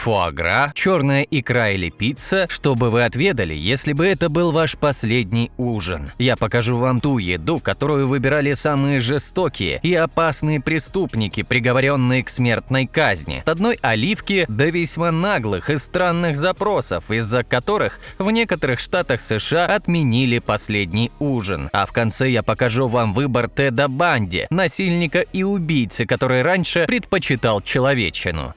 фуагра, черная икра или пицца, что бы вы отведали, если бы это был ваш последний ужин? Я покажу вам ту еду, которую выбирали самые жестокие и опасные преступники, приговоренные к смертной казни. От одной оливки до весьма наглых и странных запросов, из-за которых в некоторых штатах США отменили последний ужин. А в конце я покажу вам выбор Теда Банди, насильника и убийцы, который раньше предпочитал человечину.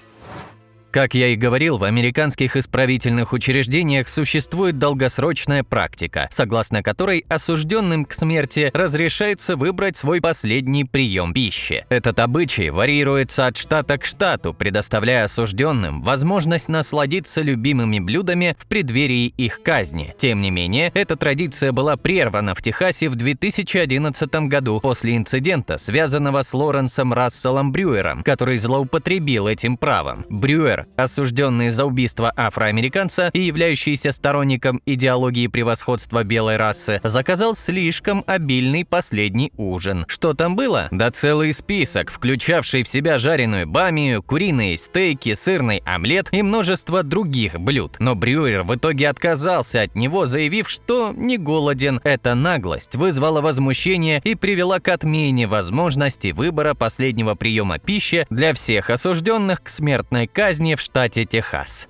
Как я и говорил, в американских исправительных учреждениях существует долгосрочная практика, согласно которой осужденным к смерти разрешается выбрать свой последний прием пищи. Этот обычай варьируется от штата к штату, предоставляя осужденным возможность насладиться любимыми блюдами в преддверии их казни. Тем не менее, эта традиция была прервана в Техасе в 2011 году после инцидента, связанного с Лоренсом Расселом Брюером, который злоупотребил этим правом. Брюер, осужденный за убийство афроамериканца и являющийся сторонником идеологии превосходства белой расы, заказал слишком обильный последний ужин. Что там было? Да целый список, включавший в себя жареную бамию, куриные стейки, сырный омлет и множество других блюд. Но Брюер в итоге отказался от него, заявив, что не голоден. Эта наглость вызвала возмущение и привела к отмене возможности выбора последнего приема пищи для всех осужденных к смертной казни в штате Техас.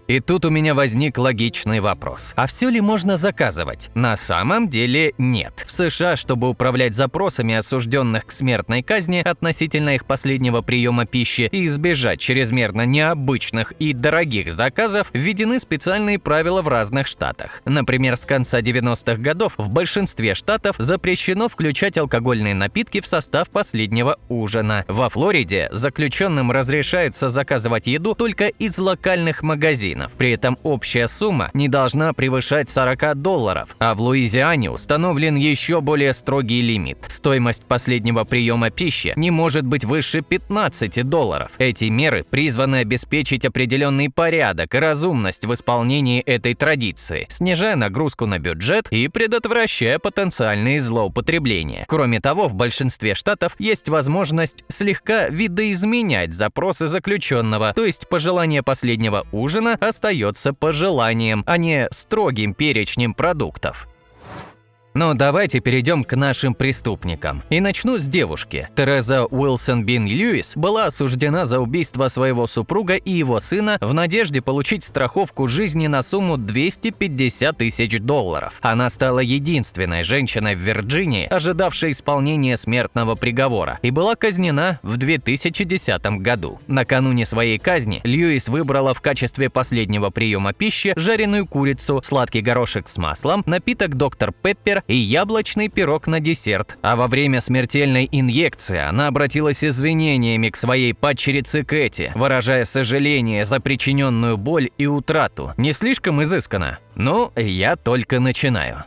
И тут у меня возник логичный вопрос. А все ли можно заказывать? На самом деле нет. В США, чтобы управлять запросами осужденных к смертной казни относительно их последнего приема пищи и избежать чрезмерно необычных и дорогих заказов, введены специальные правила в разных штатах. Например, с конца 90-х годов в большинстве штатов запрещено включать алкогольные напитки в состав последнего ужина. Во Флориде заключенным разрешается заказывать еду только из локальных магазинов. При этом общая сумма не должна превышать $40, а в Луизиане установлен еще более строгий лимит. Стоимость последнего приема пищи не может быть выше $15. Эти меры призваны обеспечить определенный порядок и разумность в исполнении этой традиции, снижая нагрузку на бюджет и предотвращая потенциальные злоупотребления. Кроме того, в большинстве штатов есть возможность слегка видоизменять запросы заключенного, то есть пожелание последнего ужина остается пожеланием, а не строгим перечнем продуктов. Но давайте перейдем к нашим преступникам. И начну с девушки. Тереза Уилсон Бин Льюис была осуждена за убийство своего супруга и его сына в надежде получить страховку жизни на сумму $250 тысяч. Она стала единственной женщиной в Вирджинии, ожидавшей исполнения смертного приговора, и была казнена в 2010 году. Накануне своей казни Льюис выбрала в качестве последнего приема пищи жареную курицу, сладкий горошек с маслом, напиток Доктор Пеппер и яблочный пирог на десерт. А во время смертельной инъекции она обратилась с извинениями к своей падчерице Кэти, выражая сожаление за причиненную боль и утрату. Не слишком изысканно? Ну, я только начинаю.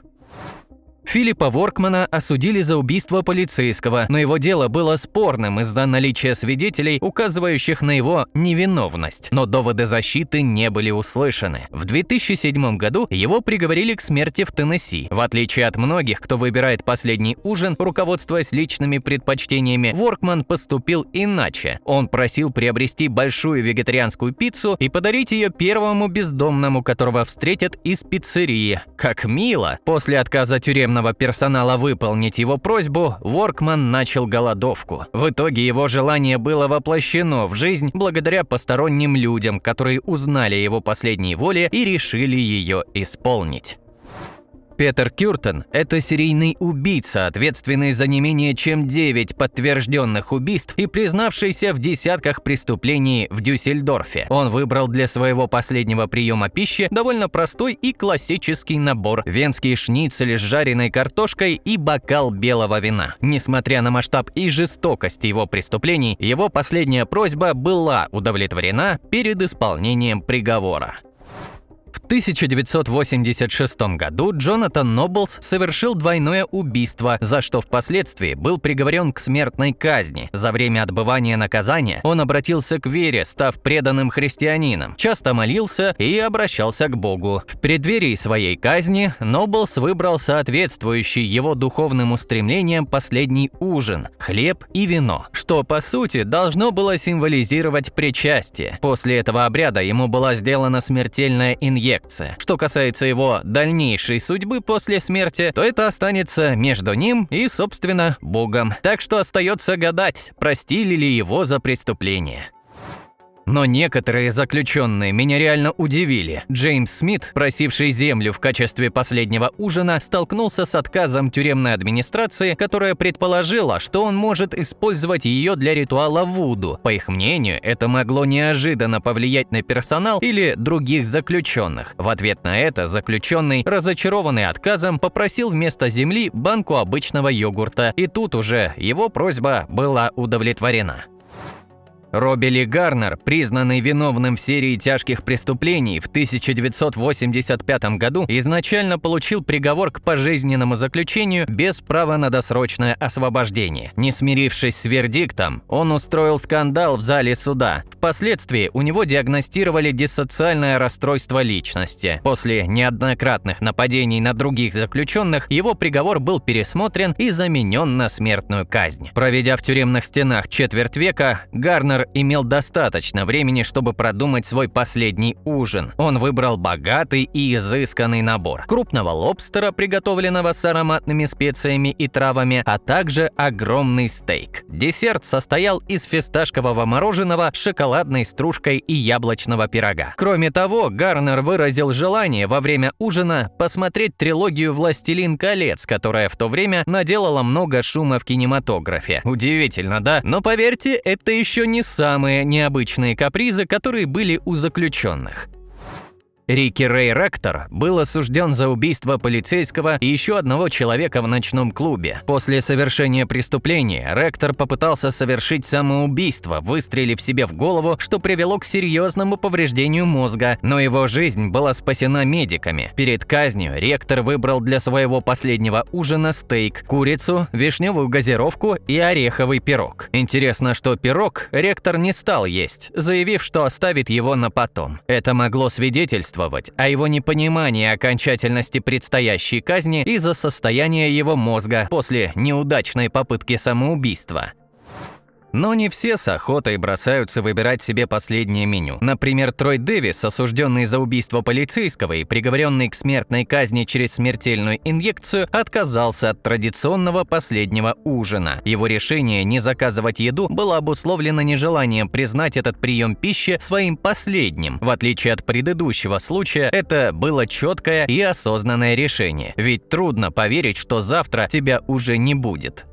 Филиппа Воркмана осудили за убийство полицейского, но его дело было спорным из-за наличия свидетелей, указывающих на его невиновность. Но доводы защиты не были услышаны. В 2007 году его приговорили к смерти в Теннесси. В отличие от многих, кто выбирает последний ужин, руководствуясь личными предпочтениями, Воркман поступил иначе. Он просил приобрести большую вегетарианскую пиццу и подарить ее первому бездомному, которого встретят из пиццерии. Как мило! После отказа тюремного персонала выполнить его просьбу, Воркман начал голодовку. В итоге его желание было воплощено в жизнь благодаря посторонним людям, которые узнали о его последней воле и решили ее исполнить. Петер Кюртен – это серийный убийца, ответственный за не менее чем 9 подтвержденных убийств и признавшийся в десятках преступлений в Дюссельдорфе. Он выбрал для своего последнего приема пищи довольно простой и классический набор – венский шницель с жареной картошкой и бокал белого вина. Несмотря на масштаб и жестокость его преступлений, его последняя просьба была удовлетворена перед исполнением приговора. В В 1986 году Джонатан Ноблс совершил двойное убийство, за что впоследствии был приговорен к смертной казни. За время отбывания наказания он обратился к вере, став преданным христианином, часто молился и обращался к Богу. В преддверии своей казни Ноблс выбрал соответствующий его духовным устремлениям последний ужин – хлеб и вино, что по сути должно было символизировать причастие. После этого обряда ему была сделана смертельная инъекция. Что касается его дальнейшей судьбы после смерти, то это останется между ним и, собственно, Богом. Так что остается гадать, простили ли его за преступление. Но некоторые заключенные меня реально удивили. Джеймс Смит, просивший землю в качестве последнего ужина, столкнулся с отказом тюремной администрации, которая предположила, что он может использовать ее для ритуала вуду. По их мнению, это могло неожиданно повлиять на персонал или других заключенных. В ответ на это заключенный, разочарованный отказом, попросил вместо земли банку обычного йогурта, и тут уже его просьба была удовлетворена. Робби Ли Гарнер, признанный виновным в серии тяжких преступлений, в 1985 году изначально получил приговор к пожизненному заключению без права на досрочное освобождение. Не смирившись с вердиктом, он устроил скандал в зале суда. Впоследствии у него диагностировали диссоциальное расстройство личности. После неоднократных нападений на других заключенных, его приговор был пересмотрен и заменен на смертную казнь. Проведя в тюремных стенах четверть века, Гарнер имел достаточно времени, чтобы продумать свой последний ужин. Он выбрал богатый и изысканный набор крупного лобстера, приготовленного с ароматными специями и травами, а также огромный стейк. Десерт состоял из фисташкового мороженого, шоколадной стружкой и яблочного пирога. Кроме того, Гарнер выразил желание во время ужина посмотреть трилогию «Властелин колец», которая в то время наделала много шума в кинематографе. Удивительно, да? Но поверьте, это еще не самые необычные капризы, которые были у заключенных. Рики Рэй Ректор был осужден за убийство полицейского и еще одного человека в ночном клубе. После совершения преступления Ректор попытался совершить самоубийство, выстрелив себе в голову, что привело к серьезному повреждению мозга, но его жизнь была спасена медиками. Перед казнью Ректор выбрал для своего последнего ужина стейк, курицу, вишневую газировку и ореховый пирог. Интересно, что пирог Ректор не стал есть, заявив, что оставит его на потом. Это могло свидетельствовать о его непонимании окончательности предстоящей казни из-за состояния его мозга после неудачной попытки самоубийства. Но не все с охотой бросаются выбирать себе последнее меню. Например, Трой Дэвис, осужденный за убийство полицейского и приговоренный к смертной казни через смертельную инъекцию, отказался от традиционного последнего ужина. Его решение не заказывать еду было обусловлено нежеланием признать этот прием пищи своим последним. В отличие от предыдущего случая, это было четкое и осознанное решение. Ведь трудно поверить, что завтра тебя уже не будет.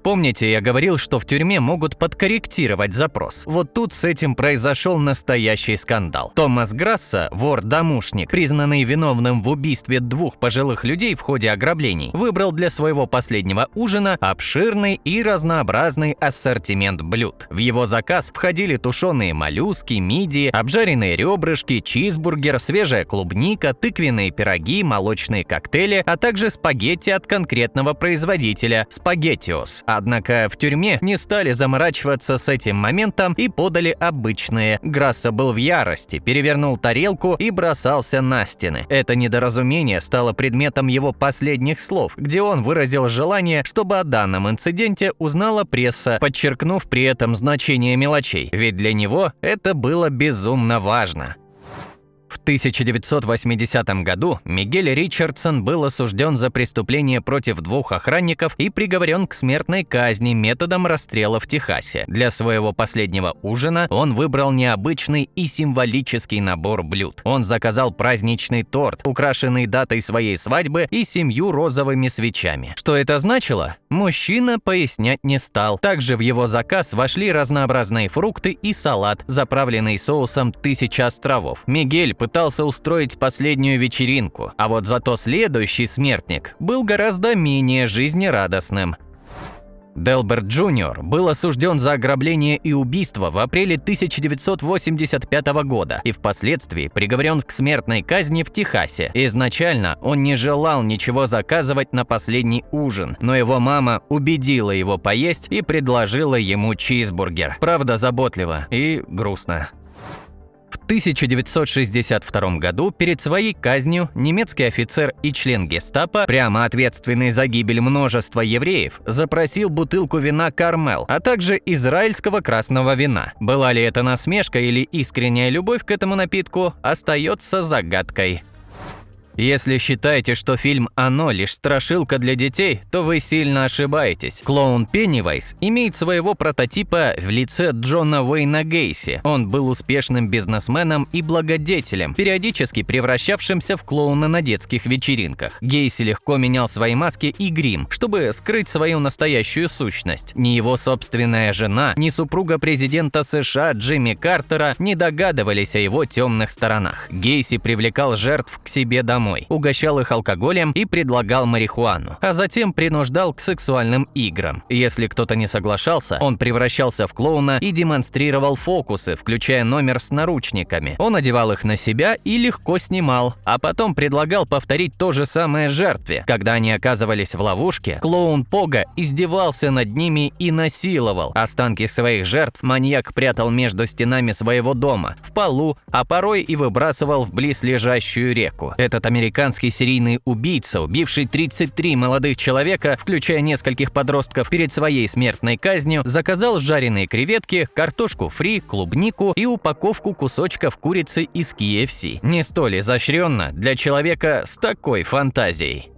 Помните, я говорил, что в тюрьме могут подкорректировать запрос? Вот тут с этим произошел настоящий скандал. Томас Грасса, вор-домушник, признанный виновным в убийстве двух пожилых людей в ходе ограблений, выбрал для своего последнего ужина обширный и разнообразный ассортимент блюд. В его заказ входили тушеные моллюски, мидии, обжаренные ребрышки, чизбургер, свежая клубника, тыквенные пироги, молочные коктейли, а также спагетти от конкретного производителя – «Спагеттиос». Однако в тюрьме не стали заморачиваться с этим моментом и подали обычные. Грасса был в ярости, перевернул тарелку и бросался на стены. Это недоразумение стало предметом его последних слов, где он выразил желание, чтобы о данном инциденте узнала пресса, подчеркнув при этом значение мелочей, ведь для него это было безумно важно. В 1980 году Мигель Ричардсон был осужден за преступление против двух охранников и приговорен к смертной казни методом расстрела в Техасе. Для своего последнего ужина он выбрал необычный и символический набор блюд. Он заказал праздничный торт, украшенный датой своей свадьбы и 7 розовыми свечами. Что это значило? Мужчина пояснять не стал. Также в его заказ вошли разнообразные фрукты и салат, заправленный соусом 1000 островов. Мигель пытался устроить последнюю вечеринку, а вот зато следующий смертник был гораздо менее жизнерадостным. Делберт Джуниор был осужден за ограбление и убийство в апреле 1985 года и впоследствии приговорен к смертной казни в Техасе. Изначально он не желал ничего заказывать на последний ужин, но его мама убедила его поесть и предложила ему чизбургер. Правда, заботливо и грустно. В 1962 году перед своей казнью немецкий офицер и член гестапо, прямо ответственный за гибель множества евреев, запросил бутылку вина «Кармел», а также израильского красного вина. Была ли это насмешка или искренняя любовь к этому напитку, остается загадкой. Если считаете, что фильм «Оно» лишь страшилка для детей, то вы сильно ошибаетесь. Клоун Пеннивайз имеет своего прототипа в лице Джона Уэйна Гейси. Он был успешным бизнесменом и благодетелем, периодически превращавшимся в клоуна на детских вечеринках. Гейси легко менял свои маски и грим, чтобы скрыть свою настоящую сущность. Ни его собственная жена, ни супруга президента США Джимми Картера не догадывались о его темных сторонах. Гейси привлекал жертв к себе домой, угощал их алкоголем и предлагал марихуану, а затем принуждал к сексуальным играм. Если кто-то не соглашался, он превращался в клоуна и демонстрировал фокусы, включая номер с наручниками. Он одевал их на себя и легко снимал, а потом предлагал повторить то же самое жертве. Когда они оказывались в ловушке, клоун Пога издевался над ними и насиловал. Останки своих жертв маньяк прятал между стенами своего дома, в полу, а порой и выбрасывал в близлежащую реку. Этот американский серийный убийца, убивший 33 молодых человека, включая нескольких подростков, перед своей смертной казнью, заказал жареные креветки, картошку фри, клубнику и упаковку кусочков курицы из KFC. Не столь изощренно для человека с такой фантазией.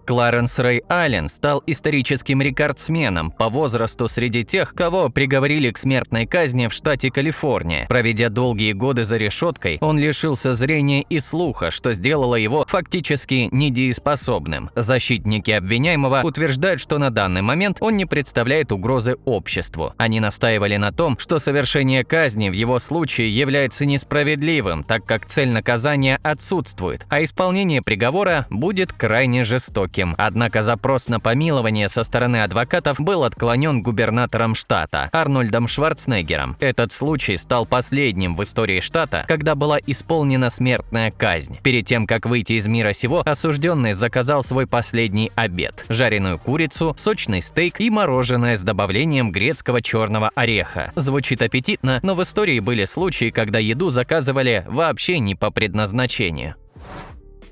Кларенс Рэй Аллен стал историческим рекордсменом по возрасту среди тех, кого приговорили к смертной казни в штате Калифорния. Проведя долгие годы за решеткой, он лишился зрения и слуха, что сделало его фактически недееспособным. Защитники обвиняемого утверждают, что на данный момент он не представляет угрозы обществу. Они настаивали на том, что совершение казни в его случае является несправедливым, так как цель наказания отсутствует, а исполнение приговора будет крайне жестоким. Однако запрос на помилование со стороны адвокатов был отклонен губернатором штата Арнольдом Шварценеггером. Этот случай стал последним в истории штата, когда была исполнена смертная казнь. Перед тем, как выйти из мира сего, осужденный заказал свой последний обед – жареную курицу, сочный стейк и мороженое с добавлением грецкого черного ореха. Звучит аппетитно, но в истории были случаи, когда еду заказывали вообще не по предназначению.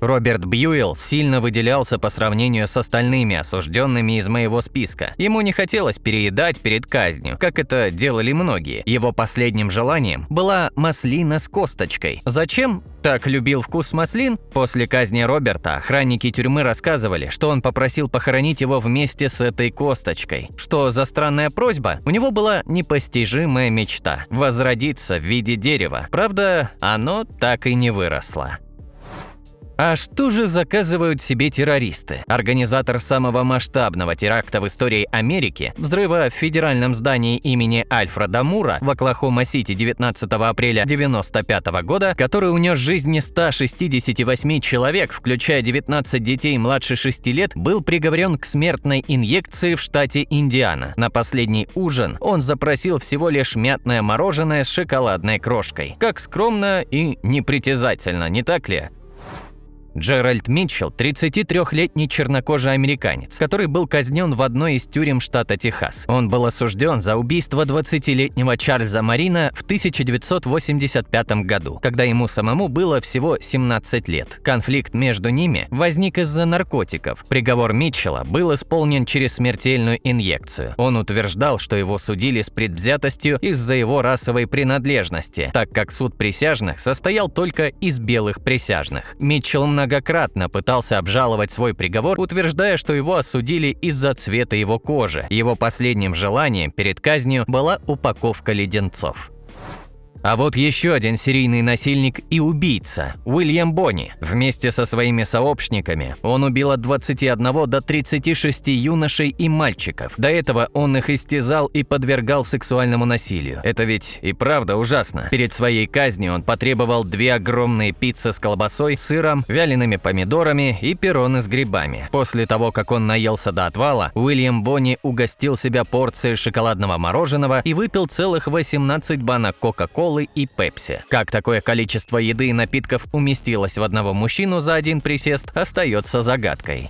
Роберт Бьюэлл сильно выделялся по сравнению с остальными осужденными из моего списка. Ему не хотелось переедать перед казнью, как это делали многие. Его последним желанием была маслина с косточкой. Зачем так любил вкус маслин? После казни Роберта охранники тюрьмы рассказывали, что он попросил похоронить его вместе с этой косточкой. Что за странная просьба? У него была непостижимая мечта – возродиться в виде дерева. Правда, оно так и не выросло. А что же заказывают себе террористы? Организатор самого масштабного теракта в истории Америки, взрыва в федеральном здании имени Альфреда Мура в Оклахома-Сити 19 апреля 1995 года, который унес жизни 168 человек, включая 19 детей младше 6 лет, был приговорен к смертной инъекции в штате Индиана. На последний ужин он запросил всего лишь мятное мороженое с шоколадной крошкой. Как скромно и непритязательно, не так ли? Джеральд Митчелл – 33-летний чернокожий американец, который был казнен в одной из тюрем штата Техас. Он был осужден за убийство 20-летнего Чарльза Марина в 1985 году, когда ему самому было всего 17 лет. Конфликт между ними возник из-за наркотиков. Приговор Митчелла был исполнен через смертельную инъекцию. Он утверждал, что его судили с предвзятостью из-за его расовой принадлежности, так как суд присяжных состоял только из белых присяжных. Митчелл многократно пытался обжаловать свой приговор, утверждая, что его осудили из-за цвета его кожи. Его последним желанием перед казнью была упаковка леденцов. А вот еще один серийный насильник и убийца – Уильям Бонни. Вместе со своими сообщниками он убил от 21 до 36 юношей и мальчиков. До этого он их истязал и подвергал сексуальному насилию. Это ведь и правда ужасно. Перед своей казнью он потребовал 2 огромные пиццы с колбасой, сыром, вялеными помидорами и перроны с грибами. После того, как он наелся до отвала, Уильям Бонни угостил себя порцией шоколадного мороженого и выпил целых 18 банок Кока-Колы и Пепси. Как такое количество еды и напитков уместилось в одного мужчину за один присест, остается загадкой.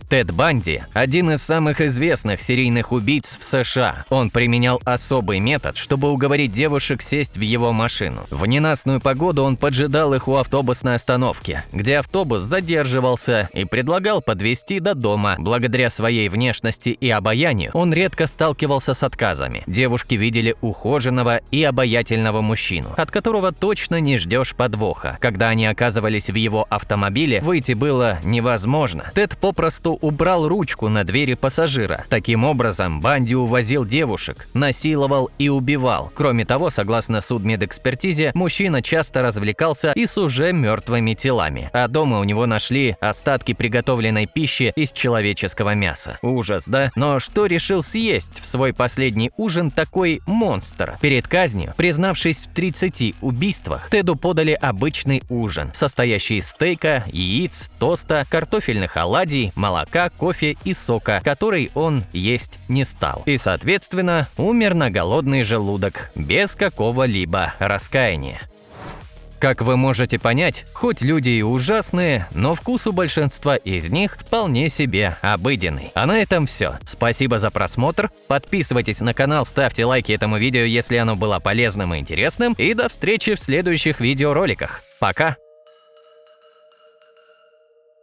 Тед Банди – один из самых известных серийных убийц в США. Он применял особый метод, чтобы уговорить девушек сесть в его машину. В ненастную погоду он поджидал их у автобусной остановки, где автобус задерживался, и предлагал подвезти до дома. Благодаря своей внешности и обаянию он редко сталкивался с отказами. Девушки видели ухоженного и обаятельного мужчину, от которого точно не ждешь подвоха. Когда они оказывались в его автомобиле, выйти было невозможно. Тед попросту убрал ручку на двери пассажира. Таким образом, Банди увозил девушек, насиловал и убивал. Кроме того, согласно судмедэкспертизе, мужчина часто развлекался и с уже мертвыми телами. А дома у него нашли остатки приготовленной пищи из человеческого мяса. Ужас, да? Но что решил съесть в свой последний ужин такой монстр? Перед казнью, признавшись в 30 убийствах, Теду подали обычный ужин, состоящий из стейка, яиц, тоста, картофельных оладий, молока, кофе и сока, который он есть не стал. И, соответственно, умер на голодный желудок, без какого-либо раскаяния. Как вы можете понять, хоть люди и ужасные, но вкус у большинства из них вполне себе обыденный. А на этом все. Спасибо за просмотр, подписывайтесь на канал, ставьте лайки этому видео, если оно было полезным и интересным, и до встречи в следующих видеороликах. Пока!